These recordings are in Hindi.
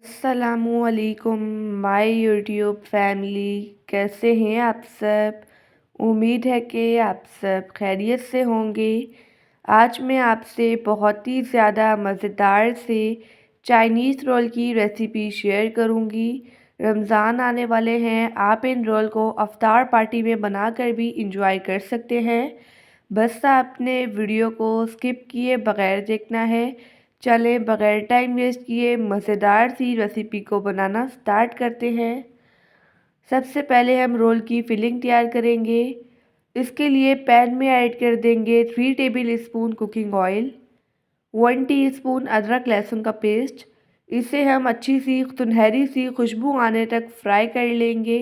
अस्सलामुअलैकुम माय यूट्यूब फैमिली। कैसे हैं आप सब? उम्मीद है कि आप सब खैरियत से होंगे। आज मैं आपसे बहुत ही ज़्यादा मज़ेदार से चाइनीज़ रोल की रेसिपी शेयर करूंगी। रमज़ान आने वाले हैं, आप इन रोल को अफ्तार पार्टी में बनाकर भी इंजॉय कर सकते हैं। बस आपने वीडियो को स्किप किए बगैर देखना है। चलें बगैर टाइम वेस्ट किए मज़ेदार सी रेसिपी को बनाना स्टार्ट करते हैं। सबसे पहले हम रोल की फिलिंग तैयार करेंगे। इसके लिए पैन में ऐड कर देंगे 3 table spoon cooking oil, 1 teaspoon अदरक लहसुन का पेस्ट। इसे हम अच्छी सी सुनहरी सी खुशबू आने तक फ्राई कर लेंगे।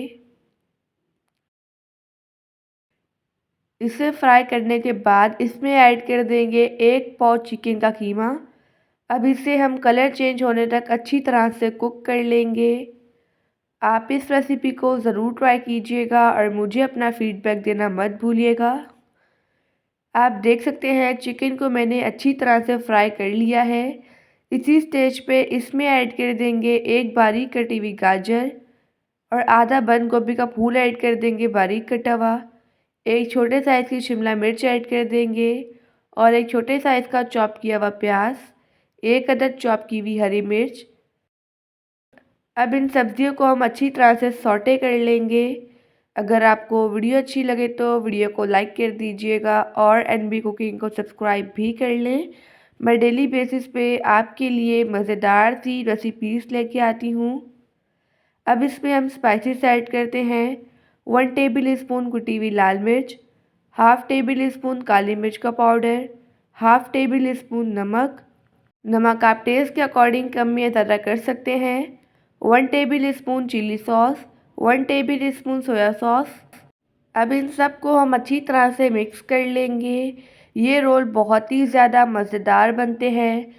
इसे फ्राई करने के बाद इसमें ऐड कर देंगे 1 पाव चिकन का कीमा। अब इसे हम कलर चेंज होने तक अच्छी तरह से कुक कर लेंगे। आप इस रेसिपी को ज़रूर ट्राई कीजिएगा और मुझे अपना फीडबैक देना मत भूलिएगा। आप देख सकते हैं चिकन को मैंने अच्छी तरह से फ्राई कर लिया है। इसी स्टेज पे इसमें ऐड कर देंगे 1 बारीक कटी हुई गाजर और आधा बंद गोभी का फूल ऐड कर देंगे बारीक कटा हुआ। एक छोटे साइज़ की शिमला मिर्च ऐड कर देंगे और एक छोटे साइज़ का चॉप किया हुआ प्याज, 1 अदद चॉप की हुई हरी मिर्च। अब इन सब्जियों को हम अच्छी तरह से सौटे कर लेंगे। अगर आपको वीडियो अच्छी लगे तो वीडियो को लाइक कर दीजिएगा और एनबी कुकिंग को सब्सक्राइब भी कर लें। मैं डेली बेसिस पे आपके लिए मज़ेदार सी रेसिपीज़ लेके आती हूँ। अब इसमें हम स्पाइसेस ऐड करते हैं। 1 टेबल स्पून कुटी हुई लाल मिर्च, हाफ़ टेबल स्पून काली मिर्च का पाउडर, हाफ़ टेबल स्पून नमक। नमक आप टेस्ट के अकॉर्डिंग कम या ज़्यादा कर सकते हैं। 1 tablespoon chilli sauce, 1 tablespoon soya sauce. अब इन सब को हम अच्छी तरह से मिक्स कर लेंगे। ये रोल बहुत ही ज़्यादा मज़ेदार बनते हैं।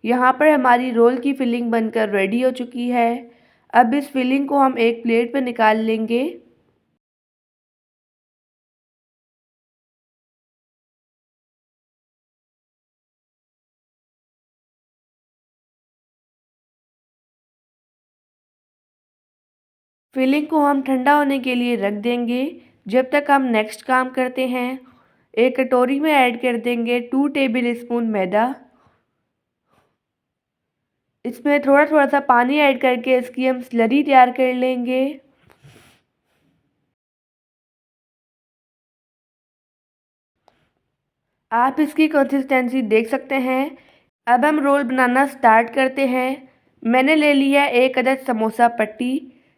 यहाँ पर हमारी रोल की फिलिंग बनकर रेडी हो चुकी है। अब इस फिलिंग को हम एक प्लेट पर निकाल लेंगे। फिलिंग को हम ठंडा होने के लिए रख देंगे जब तक हम नेक्स्ट काम करते हैं। एक कटोरी में ऐड कर देंगे 2 टेबल स्पून मैदा। इसमें थोड़ा थोड़ा सा पानी ऐड करके इसकी हम स्लरी तैयार कर लेंगे। आप इसकी कंसिस्टेंसी देख सकते हैं। अब हम रोल बनाना स्टार्ट करते हैं। मैंने ले लिया 1 अदद समोसा पट्टी।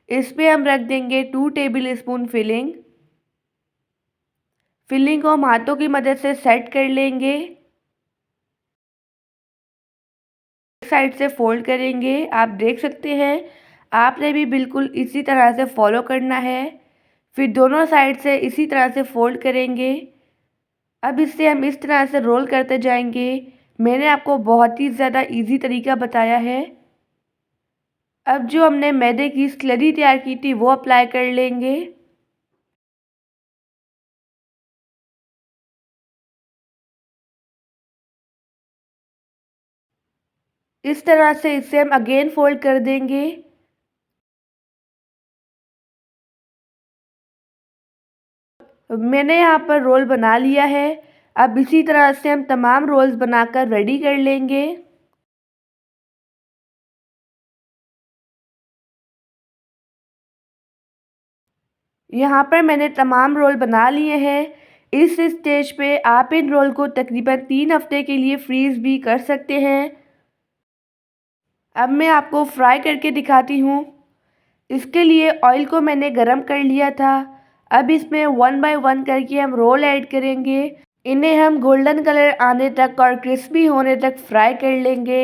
इस पे हम रख देंगे 2 टेबल स्पून फिलिंग। फिलिंग को हम हाथों की मदद से सेट कर लेंगे। एक साइड से फोल्ड करेंगे। आप देख सकते हैं आपने भी बिल्कुल इसी तरह से फॉलो करना है। फिर दोनों साइड से इसी तरह से फोल्ड करेंगे। अब इससे हम इस तरह से रोल करते जाएंगे। मैंने आपको बहुत ही ज़्यादा इजी तरीका बताया है। अब जो हमने मैदे की स्लरी तैयार की थी वो अप्लाई कर लेंगे। इस तरह से इसे हम अगेन फोल्ड कर देंगे। मैंने यहाँ पर रोल बना लिया है। अब इसी तरह से हम तमाम रोल्स बनाकर रेडी कर लेंगे। यहाँ पर मैंने तमाम रोल बना लिए हैं। इस स्टेज पे आप इन रोल को तकरीबन 3 हफ्ते के लिए फ्रीज़ भी कर सकते हैं। अब मैं आपको फ्राई करके दिखाती हूँ। इसके लिए ऑयल को मैंने गरम कर लिया था। अब इसमें 1 बाय 1 करके हम रोल ऐड करेंगे। इन्हें हम गोल्डन कलर आने तक और क्रिस्पी होने तक फ्राई कर लेंगे।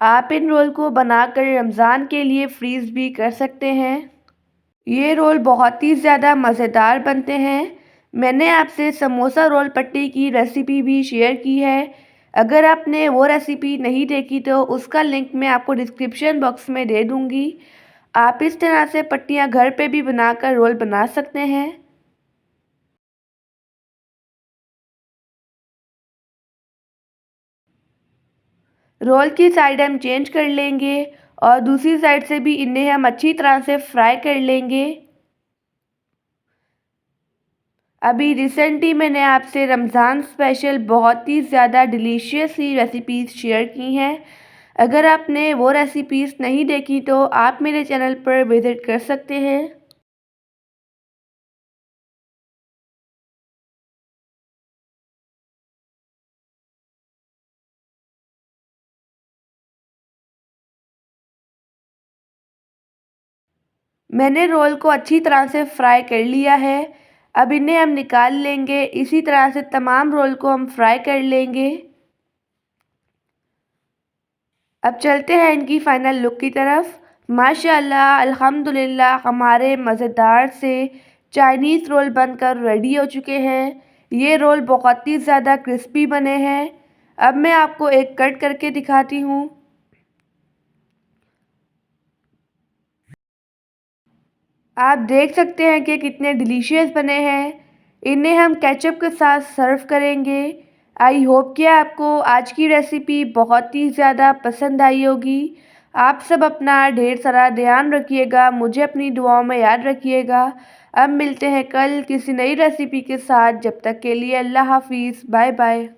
आप इन रोल को बनाकर रमज़ान के लिए फ्रीज़ भी कर सकते हैं। ये रोल बहुत ही ज़्यादा मज़ेदार बनते हैं। मैंने आपसे समोसा रोल पट्टी की रेसिपी भी शेयर की है। अगर आपने वो रेसिपी नहीं देखी तो उसका लिंक मैं आपको डिस्क्रिप्शन बॉक्स में दे दूँगी। आप इस तरह से पट्टियाँ घर पे भी बनाकर रोल बना सकते हैं। रोल की साइड हम चेंज कर लेंगे और दूसरी साइड से भी इन्हें हम अच्छी तरह से फ्राई कर लेंगे। अभी रिसेंटली मैंने आपसे रमज़ान स्पेशल बहुत ही ज़्यादा डिलीशियस सी रेसिपीज़ शेयर की हैं। अगर आपने वो रेसिपीज़ नहीं देखी तो आप मेरे चैनल पर विज़िट कर सकते हैं। मैंने रोल को अच्छी तरह से फ्राई कर लिया है। अब इन्हें हम निकाल लेंगे। इसी तरह से तमाम रोल को हम फ्राई कर लेंगे। अब चलते हैं इनकी फ़ाइनल लुक की तरफ। माशाअल्लाह अल्हम्दुलिल्लाह हमारे मज़ेदार से चाइनीज़ रोल बनकर रेडी हो चुके हैं। ये रोल बहुत ही ज़्यादा क्रिस्पी बने हैं। अब मैं आपको एक कट करके दिखाती हूँ। आप देख सकते हैं कि कितने डिलीशियस बने हैं। इन्हें हम केचप के साथ सर्व करेंगे। आई होप कि आपको आज की रेसिपी बहुत ही ज़्यादा पसंद आई होगी। आप सब अपना ढेर सारा ध्यान रखिएगा, मुझे अपनी दुआओं में याद रखिएगा। अब मिलते हैं कल किसी नई रेसिपी के साथ। जब तक के लिए अल्लाह हाफ़िज़, बाय बाय।